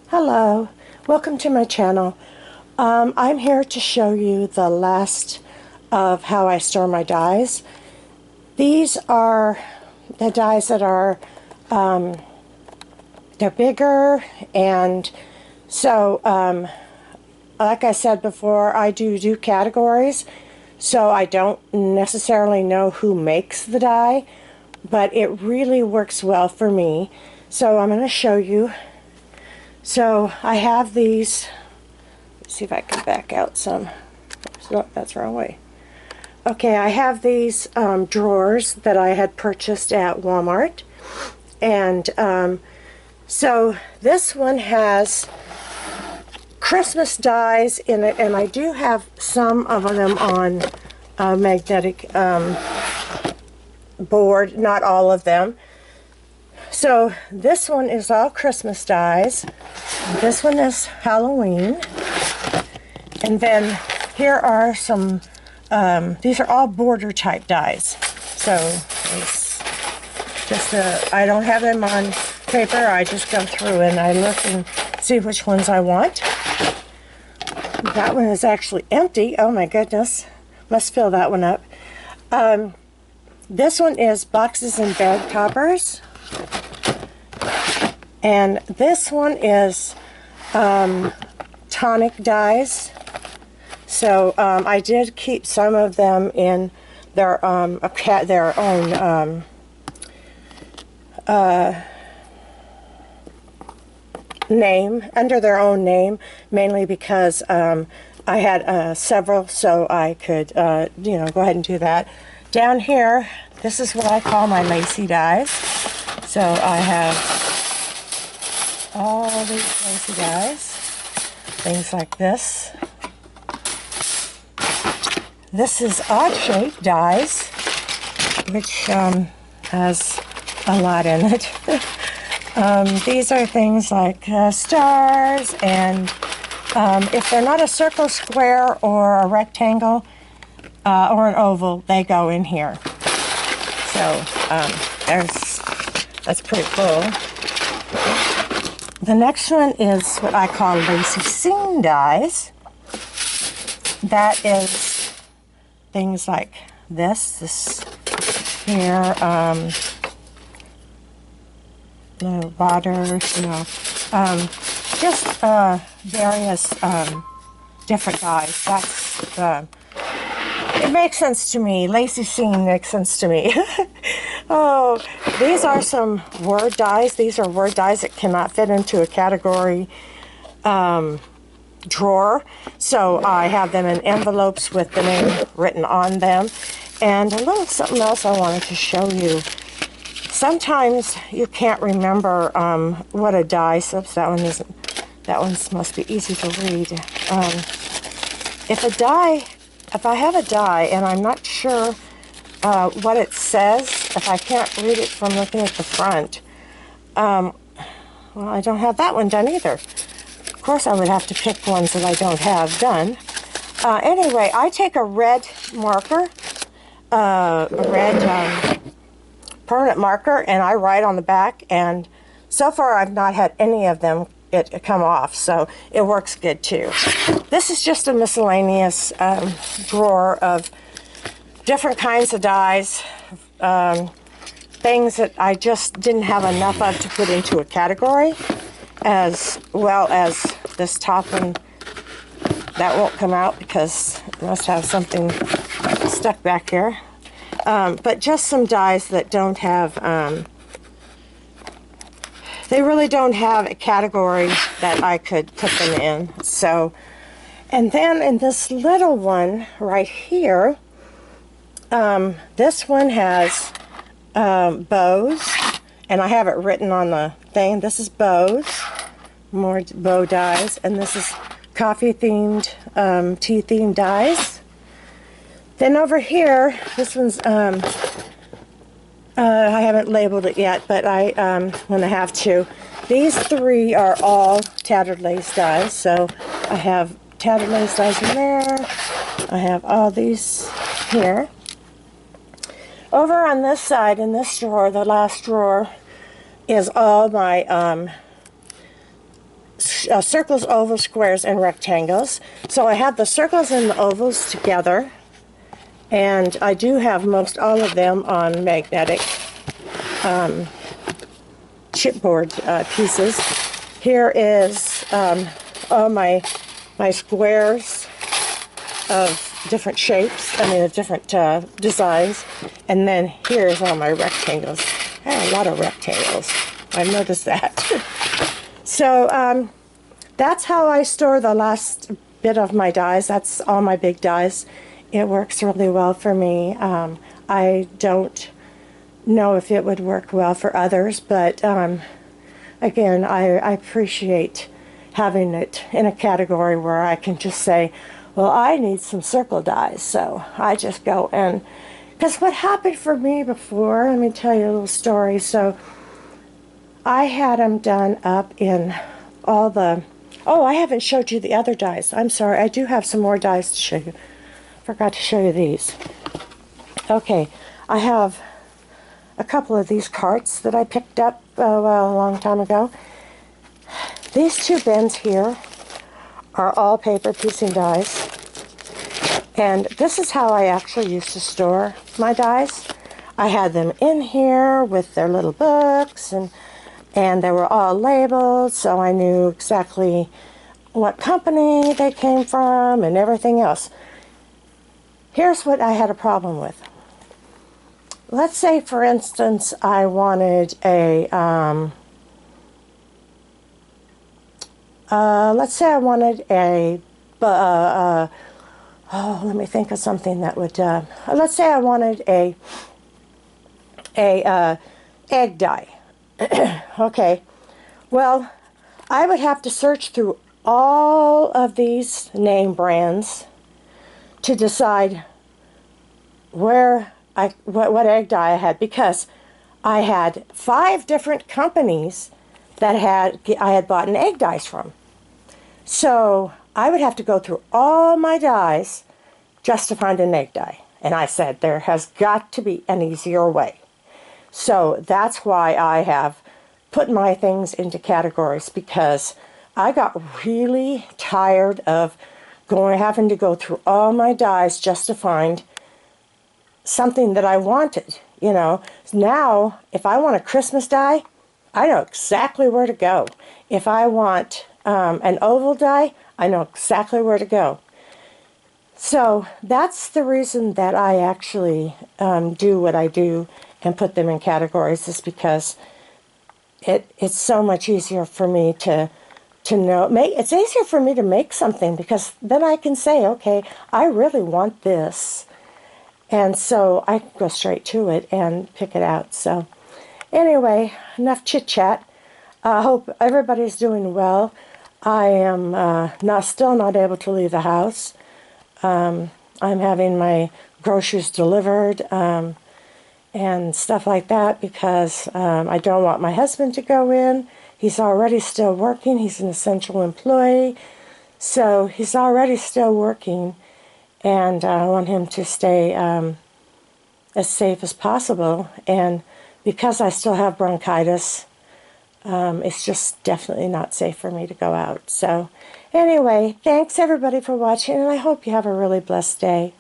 Hello, welcome to my channel. I'm here to show you the last of how I store my dies. These are the dies that are, they're bigger, and so like I said before, I do categories, so I don't necessarily know who makes the die, but it really works well for me. So I'm going to show you. So I have these. Let's see if I can back out some. Oh, that's the wrong way. Okay, I have these drawers that I had purchased at Walmart, and so this one has Christmas dies in it, and I do have some of them on magnetic board, not all of them. So this one is all Christmas dies. This one is Halloween. And then here are some, these are all border type dies. So it's just I don't have them on paper. I just go through and I look and see which ones I want. That one is actually empty. Oh my goodness. Must fill that one up. This one is boxes and bag toppers. And this one is tonic dies. So I did keep some of them in their own name, under their own name, mainly because I had several, so I could you know, go ahead and do that. Down here, this is what I call my lacy dies. So I have all these lacy dies, things like this. This is odd-shaped dies, which has a lot in it. These are things like stars, and if they're not a circle, square, or a rectangle, or an oval, they go in here. So that's pretty cool. The next one is what I call lacy scene dies. That is things like this here, the water, you know, just various different dies. That's it makes sense to me. Lacy scene makes sense to me. Oh, these are some word dies. These are word dies that cannot fit into a category drawer. So I have them in envelopes with the name written on them. And a little something else I wanted to show you. Sometimes you can't remember what a die, so that one isn't. That one must be easy to read. If I have a die and I'm not sure what it says, if I can't read it from looking at the front, well, I don't have that one done either. Of course, I would have to pick ones that I don't have done. Anyway, I take a red marker, a red permanent marker, and I write on the back, and so far I've not had any of them come off, so it works good too. This is just a miscellaneous drawer of different kinds of dies, things that I just didn't have enough of to put into a category, as well as this top one that won't come out because it must have something stuck back here. But just some dies that don't have, they really don't have a category that I could put them in. So, and then in this little one right here, this one has bows, and I have it written on the thing. This is bows, more bow dies, and this is coffee themed, tea themed dies. Then over here, this one's, I haven't labeled it yet, but I'm going to have to. These three are all tattered lace dies, so I have tattered lace dies in there. I have all these here. Over on this side, in this drawer, the last drawer, is all my circles, ovals, squares, and rectangles. So I have the circles and the ovals together, and I do have most all of them on magnetic chipboard pieces. Here is all my squares of different shapes, of different designs, and then here's all my rectangles. I have a lot of rectangles. I've noticed that. So that's how I store the last bit of my dies. That's all my big dies. It works really well for me. I don't know if it would work well for others, but again, I appreciate having it in a category where I can just say, well, I need some circle dies, so I just go and, because what happened for me before, let me tell you a little story. So I had them done up in all the, oh, I haven't showed you the other dies. I'm sorry, I do have some more dies to show you. Forgot to show you these. Okay, I have a couple of these carts that I picked up a long time ago. These two bins here are all paper piecing dies, and this is how I actually used to store my dies. I had them in here with their little books, and they were all labeled, so I knew exactly what company they came from and everything else. Here's what I had a problem with. Let's say, for instance, I wanted a let's say I wanted a, oh, let me think of something that would, let's say I wanted a egg dye. Okay, well, I would have to search through all of these name brands to decide where what egg dye I had, because I had 5 different companies that I had bought an egg dyes from. So I would have to go through all my dyes just to find an egg dye. And I said, there has got to be an easier way. So that's why I have put my things into categories, because I got really tired of having to go through all my dyes just to find something that I wanted. You know, now if I want a Christmas dye, I know exactly where to go. If I want an oval dye, I know exactly where to go. So that's the reason that I actually do what I do and put them in categories, is because it's so much easier for me to know. It's easier for me to make something, because then I can say, okay, I really want this. And so I can go straight to it and pick it out. So anyway, enough chit-chat. I hope everybody's doing well. I am still not able to leave the house. I'm having my groceries delivered and stuff like that, because I don't want my husband to go in. He's already still working. He's an essential employee. So he's already still working. And I want him to stay as safe as possible. And because I still have bronchitis, it's just definitely not safe for me to go out. So anyway, thanks everybody for watching, and I hope you have a really blessed day.